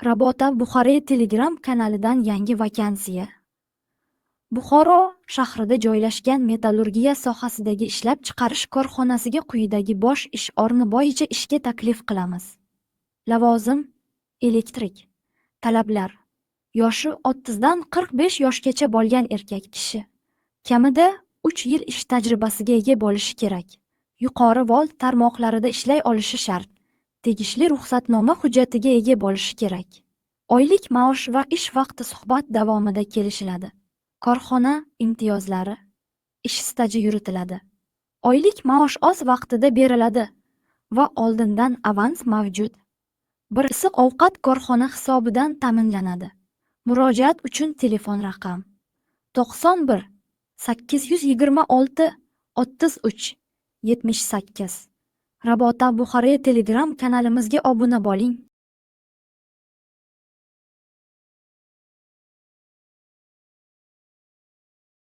Rabota Buxarey Telegram kanalidan yangi vakansiya. Buxoro shahrida joylashgan metallurgiya sohasidagi ishlab chiqarish korxonasiga quyidagi bosh ish o'rni bo'yicha ishga taklif qilamiz. Lavozim elektrik. Talablar: yoshi 30 dan 45 yoshgacha bo'lgan erkak kishi. Kamida 3 yil ish tajribasiga ega bo'lishi kerak. Yuqori volt tarmoqlarida ishlay olishi shart. Tegishli ruxsatnoma hujjatiga ega bo'lishi kerak. Oylik maosh va ish vaqti suhbat davomida kelishiladi. Korxona imtiyozlari: ish staji yuritiladi. Oylik maosh o'z vaqtida beriladi va oldindan avans mavjud. Bir issiq ovqat korxona hisobidan ta'minlanadi. Murojaat uchun telefon raqam 91 826 33 78. Rabota Buxarey Telegram kanalimizga obuna bo'ling.